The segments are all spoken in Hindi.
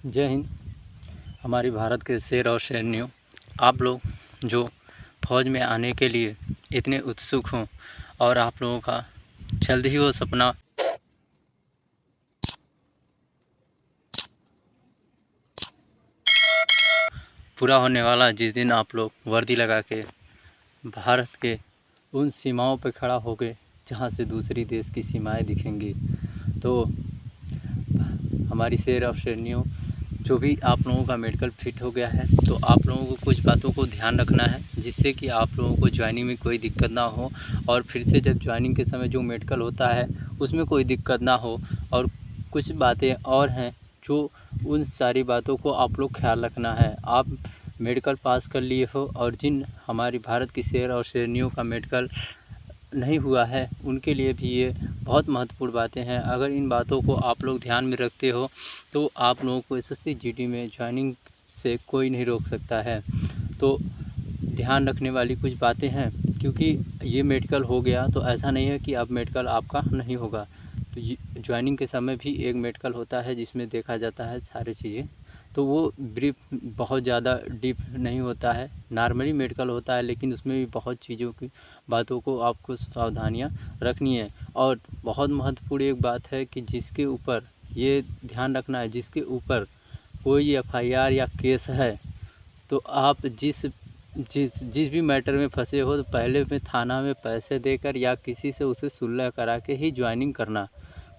जय हिंद। हमारी भारत के शेर और शेरनियों, आप लोग जो फ़ौज में आने के लिए इतने उत्सुक हों और आप लोगों का जल्द ही वो सपना पूरा होने वाला, जिस दिन आप लोग वर्दी लगा के भारत के उन सीमाओं पर खड़ा होगे जहाँ से दूसरी देश की सीमाएं दिखेंगी। तो हमारी शेर और शेरनियों, जो भी आप लोगों का मेडिकल फिट हो गया है, तो आप लोगों को कुछ बातों को ध्यान रखना है जिससे कि आप लोगों को ज्वाइनिंग में कोई दिक्कत ना हो और फिर से जब ज्वाइनिंग के समय जो मेडिकल होता है उसमें कोई दिक्कत ना हो। और कुछ बातें और हैं जो उन सारी बातों को आप लोग ख्याल रखना है। आप मेडिकल पास कर लिए हो और जिन हमारी भारत की शेर और शेरनियों का मेडिकल नहीं हुआ है उनके लिए भी ये बहुत महत्वपूर्ण बातें हैं। अगर इन बातों को आप लोग ध्यान में रखते हो तो आप लोगों को एसएससी जीडी में ज्वाइनिंग से कोई नहीं रोक सकता है। तो ध्यान रखने वाली कुछ बातें हैं, क्योंकि ये मेडिकल हो गया तो ऐसा नहीं है कि अब मेडिकल आपका नहीं होगा। तो ज्वाइनिंग के समय भी एक मेडिकल होता है जिसमें देखा जाता है सारी चीज़ें, तो वो ब्रीफ बहुत ज़्यादा डीप नहीं होता है, नॉर्मली मेडिकल होता है, लेकिन उसमें भी बहुत चीज़ों की बातों को आपको सावधानियां रखनी है। और बहुत महत्वपूर्ण एक बात है कि जिसके ऊपर ये ध्यान रखना है, जिसके ऊपर कोई एफआईआर या केस है, तो आप जिस जिस जिस भी मैटर में फंसे हो तो पहले में थाना में पैसे देकर या किसी से उसे सुलह करा के ही ज्वाइनिंग करना।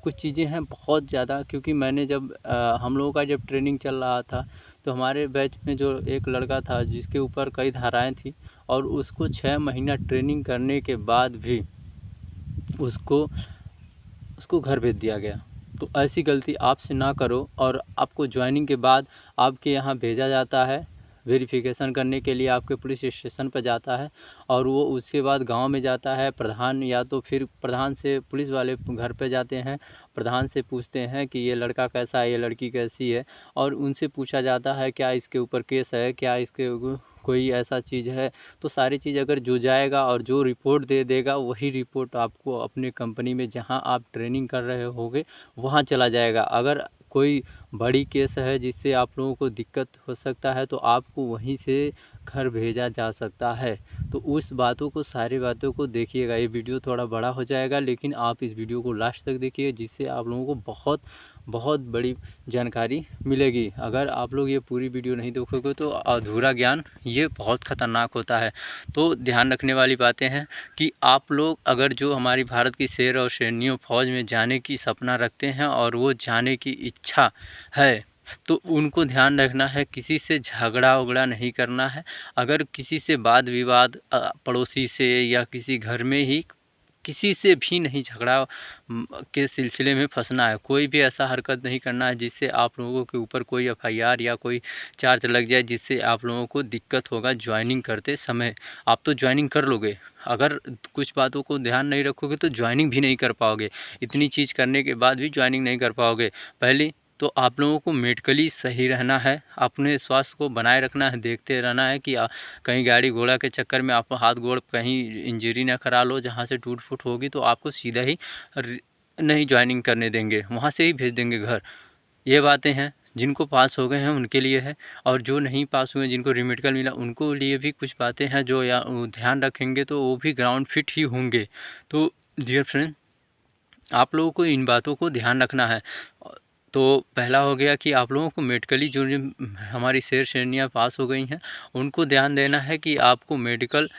कुछ चीज़ें हैं बहुत ज़्यादा, क्योंकि मैंने जब हम लोगों का जब ट्रेनिंग चल रहा था तो हमारे बैच में जो एक लड़का था जिसके ऊपर कई धाराएं थी और उसको 6 महीना ट्रेनिंग करने के बाद भी उसको घर भेज दिया गया। तो ऐसी गलती आपसे ना करो। और आपको ज्वाइनिंग के बाद आपके यहाँ भेजा जाता है वेरिफिकेशन करने के लिए, आपके पुलिस स्टेशन पर जाता है और वो उसके बाद गांव में जाता है प्रधान, या तो फिर प्रधान से पुलिस वाले घर पे जाते हैं, प्रधान से पूछते हैं कि ये लड़का कैसा है, ये लड़की कैसी है, और उनसे पूछा जाता है क्या इसके ऊपर केस है, क्या इसके कोई ऐसा चीज़ है। तो सारी चीज़ अगर जो जाएगा और जो रिपोर्ट दे देगा वही रिपोर्ट आपको अपने कंपनी में जहां आप ट्रेनिंग कर रहे होगे वहां चला जाएगा। अगर कोई बड़ी केस है जिससे आप लोगों को दिक्कत हो सकता है तो आपको वहीं से घर भेजा जा सकता है। तो उस बातों को, सारी बातों को देखिएगा। ये वीडियो थोड़ा बड़ा हो जाएगा लेकिन आप इस वीडियो को लास्ट तक देखिए, जिससे आप लोगों को बहुत बहुत बड़ी जानकारी मिलेगी। अगर आप लोग ये पूरी वीडियो नहीं देखोगे तो अधूरा ज्ञान ये बहुत ख़तरनाक होता है। तो ध्यान रखने वाली बातें हैं कि आप लोग अगर जो हमारी भारत की शेर और शेरनियों फ़ौज में जाने की सपना रखते हैं और वो जाने की इच्छा है तो उनको ध्यान रखना है, किसी से झगड़ा उगड़ा नहीं करना है। अगर किसी से वाद विवाद पड़ोसी से या किसी घर में ही किसी से भी नहीं झगड़ा के सिलसिले में फंसना है। कोई भी ऐसा हरकत नहीं करना है जिससे आप लोगों के ऊपर कोई एफआईआर या कोई चार्ज लग जाए, जिससे आप लोगों को दिक्कत होगा ज्वाइनिंग करते समय। आप तो ज्वाइनिंग कर लोगे, अगर कुछ बातों को ध्यान नहीं रखोगे तो ज्वाइनिंग भी नहीं कर पाओगे। इतनी चीज़ करने के बाद भी ज्वाइनिंग नहीं कर पाओगे। पहले तो आप लोगों को मेडिकली सही रहना है, अपने स्वास्थ्य को बनाए रखना है, देखते रहना है कि कहीं गाड़ी घोड़ा के चक्कर में आप हाथ गोड़ कहीं इंजरी ना करा लो, जहाँ से टूट फूट होगी तो आपको सीधा ही नहीं ज्वाइनिंग करने देंगे, वहाँ से ही भेज देंगे घर। ये बातें हैं, जिनको पास हो गए हैं उनके लिए है, और जो नहीं पास हुए, जिनको रीमेडिकल मिला उनको लिए भी कुछ बातें हैं जो या ध्यान रखेंगे तो वो भी ग्राउंड फिट ही होंगे। तो डियर फ्रेंड, आप लोगों को इन बातों को ध्यान रखना है। तो पहला हो गया कि आप लोगों को मेडिकली जो हमारी शेर शेरनियाँ पास हो गई हैं उनको ध्यान देना है कि आपको मेडिकल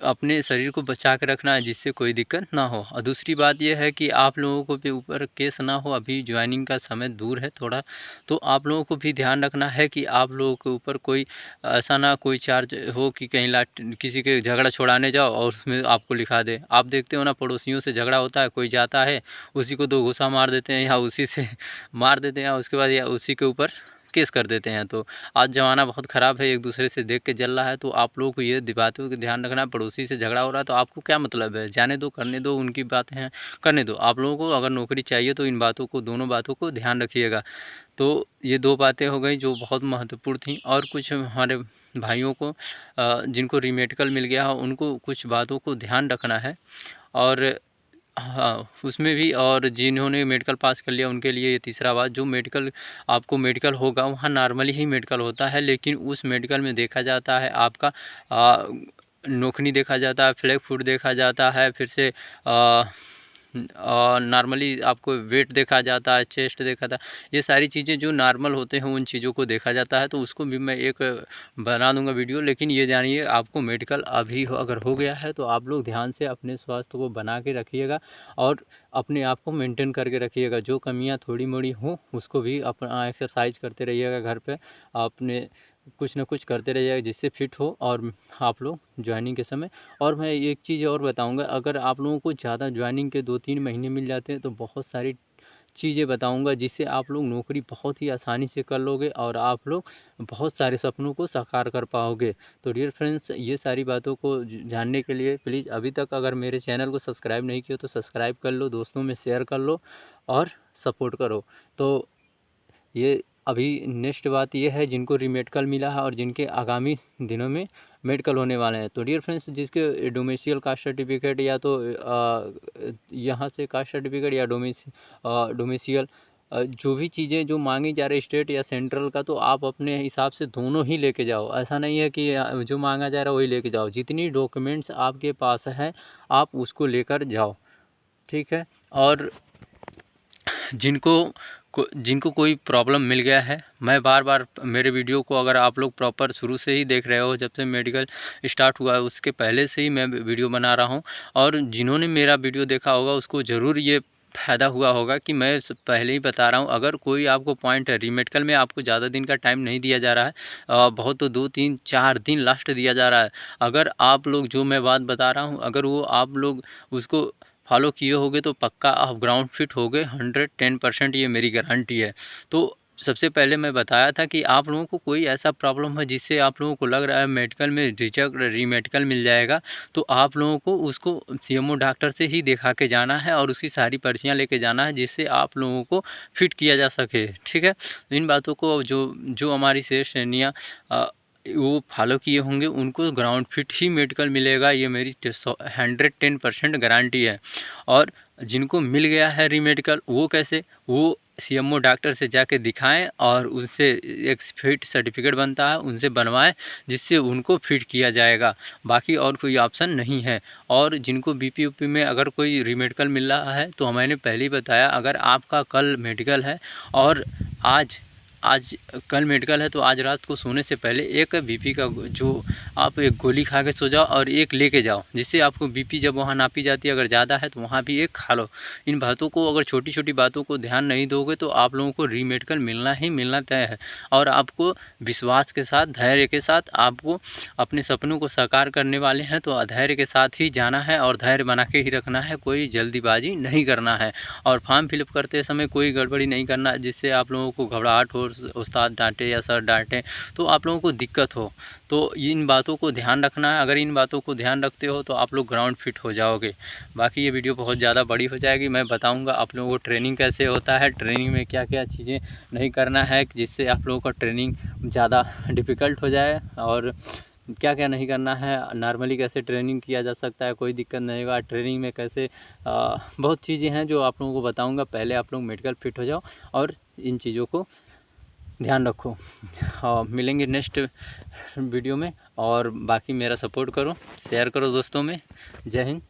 अपने शरीर को बचा के रखना है जिससे कोई दिक्कत ना हो। और दूसरी बात यह है कि आप लोगों को भी ऊपर केस ना हो, अभी ज्वाइनिंग का समय दूर है थोड़ा, तो आप लोगों को भी ध्यान रखना है कि आप लोगों के ऊपर कोई ऐसा ना कोई चार्ज हो कि कहीं किसी के झगड़ा छुड़ाने जाओ और उसमें आपको लिखा दे। आप देखते हो ना, पड़ोसियों से झगड़ा होता है, कोई जाता है उसी को 2 घूंसा मार देते हैं या उसी से मार देते हैं, उसके बाद या उसी के ऊपर केस कर देते हैं। तो आज ज़माना बहुत ख़राब है, एक दूसरे से देख के जल रहा है। तो आप लोगों को ये बातों का ध्यान रखना है। पड़ोसी से झगड़ा हो रहा है तो आपको क्या मतलब है, जाने दो, करने दो, उनकी बातें हैं करने दो। आप लोगों को अगर नौकरी चाहिए तो इन बातों को, दोनों बातों को ध्यान रखिएगा। तो ये 2 बातें हो गई जो बहुत महत्वपूर्ण थी। और कुछ हमारे भाइयों को जिनको रीमेडिकल मिल गया हो उनको कुछ बातों को ध्यान रखना है। और हाँ, उसमें भी। और जिन्होंने मेडिकल पास कर लिया उनके लिए ये तीसरा बात, जो मेडिकल आपको मेडिकल होगा वहाँ नॉर्मली ही मेडिकल होता है, लेकिन उस मेडिकल में देखा जाता है आपका नोखनी देखा जाता है, फ्लैग फुट देखा जाता है, फिर से नॉर्मली आपको वेट देखा जाता है, चेस्ट देखा था, ये सारी चीज़ें जो नॉर्मल होते हैं उन चीज़ों को देखा जाता है। तो उसको भी मैं एक बना दूंगा वीडियो। लेकिन ये जानिए, आपको मेडिकल अभी अगर हो गया है तो आप लोग ध्यान से अपने स्वास्थ्य को बना के रखिएगा और अपने आप को मेंटेन करके रखिएगा। जो कमियां थोड़ी मोड़ी हों उसको भी अपना एक्सरसाइज करते रहिएगा घर पे, अपने कुछ ना कुछ करते रहिएगा जिससे फिट हो और आप लोग ज्वाइनिंग के समय। और मैं एक चीज़ और बताऊंगा, अगर आप लोगों को ज़्यादा ज्वाइनिंग के 2-3 महीने मिल जाते हैं तो बहुत सारी चीज़ें बताऊंगा जिससे आप लोग नौकरी बहुत ही आसानी से कर लोगे और आप लोग बहुत सारे सपनों को साकार कर पाओगे। तो डियर फ्रेंड्स, ये सारी बातों को जानने के लिए प्लीज़ अभी तक अगर मेरे चैनल को सब्सक्राइब नहीं किया तो सब्सक्राइब कर लो, दोस्तों में शेयर कर लो और सपोर्ट करो। तो ये अभी नेक्स्ट बात ये है, जिनको रीमेडिकल मिला है और जिनके आगामी दिनों में मेडिकल होने वाले हैं, तो डियर फ्रेंड्स, जिसके डोमेसियल कास्ट सर्टिफिकेट या तो यहाँ से कास्ट सर्टिफिकेट या डोमेसियल जो भी चीज़ें जो मांगी जा रही स्टेट या सेंट्रल का, तो आप अपने हिसाब से दोनों ही लेके जाओ। ऐसा नहीं है कि जो मांगा जा रहा है वही लेके जाओ। जितनी डॉक्यूमेंट्स आपके पास है आप उसको लेकर जाओ, ठीक है। और जिनको कोई प्रॉब्लम मिल गया है, मैं बार बार मेरे वीडियो को अगर आप लोग प्रॉपर शुरू से ही देख रहे हो, जब से मेडिकल स्टार्ट हुआ है उसके पहले से ही मैं वीडियो बना रहा हूं, और जिन्होंने मेरा वीडियो देखा होगा उसको ज़रूर ये फ़ायदा हुआ होगा कि मैं पहले ही बता रहा हूं। अगर कोई आपको पॉइंट है, रीमेडिकल में आपको ज़्यादा दिन का टाइम नहीं दिया जा रहा है, बहुत तो 2-3-4 दिन लास्ट दिया जा रहा है। अगर आप लोग जो मैं बात बता रहा हूँ अगर वो आप लोग उसको फॉलो किए होगे तो पक्का आप ग्राउंड फिट होगे 110%, ये मेरी गारंटी है। तो सबसे पहले मैं बताया था कि आप लोगों को कोई ऐसा प्रॉब्लम है जिससे आप लोगों को लग रहा है मेडिकल में रिजेक्ट रीमेडिकल मिल जाएगा, तो आप लोगों को उसको सीएमओ डॉक्टर से ही दिखा के जाना है और उसकी सारी पर्चियाँ लेके जाना है जिससे आप लोगों को फिट किया जा सके, ठीक है। इन बातों को जो हमारी शेष श्रेणियाँ वो फॉलो किए होंगे उनको ग्राउंड फिट ही मेडिकल मिलेगा, ये मेरी 110% गारंटी है। और जिनको मिल गया है रीमेडिकल, वो कैसे, वो सीएमओ डॉक्टर से जाके दिखाएं और उनसे एक फिट सर्टिफिकेट बनता है उनसे बनवाएं जिससे उनको फिट किया जाएगा। बाकी और कोई ऑप्शन नहीं है। और जिनको बीपी यूपी में अगर कोई रीमेडिकल मिल रहा है तो मैंने पहले ही बताया, अगर आपका कल मेडिकल है और आज कल मेडिकल है तो आज रात को सोने से पहले एक बीपी का जो आप एक गोली खा के सो जाओ और एक लेके जाओ, जिससे आपको बीपी जब वहाँ नापी जाती है अगर ज़्यादा है तो वहाँ भी एक खा लो। इन बातों को, अगर छोटी छोटी बातों को ध्यान नहीं दोगे तो आप लोगों को रीमेडिकल मिलना ही मिलना तय है। और आपको विश्वास के साथ, धैर्य के साथ आपको अपने सपनों को साकार करने वाले हैं, तो धैर्य के साथ ही जाना है और धैर्य बना के ही रखना है, कोई जल्दीबाजी नहीं करना है। और फॉर्म फिलअप करते समय कोई गड़बड़ी नहीं करना जिससे आप लोगों को घबराहट हो, उस्ताद डांटे या सर डांटे तो आप लोगों को दिक्कत हो। तो इन बातों को ध्यान रखना है। अगर इन बातों को ध्यान रखते हो तो आप लोग ग्राउंड फिट हो जाओगे। बाकी ये वीडियो बहुत ज़्यादा बड़ी हो जाएगी, मैं बताऊंगा आप लोगों को ट्रेनिंग कैसे होता है, ट्रेनिंग में क्या क्या चीज़ें नहीं करना है जिससे आप लोगों का ट्रेनिंग ज़्यादा डिफ़िकल्ट हो जाए, और क्या क्या नहीं करना है, नॉर्मली कैसे ट्रेनिंग किया जा सकता है, कोई दिक्कत नहीं होगा ट्रेनिंग में कैसे। बहुत चीज़ें हैं जो आप लोगों को बताऊंगा। पहले आप लोग मेडिकल फिट हो जाओ और इन चीज़ों को ध्यान रखो। मिलेंगे नेक्स्ट वीडियो में, और बाकी मेरा सपोर्ट करो, शेयर करो दोस्तों में। जय हिंद।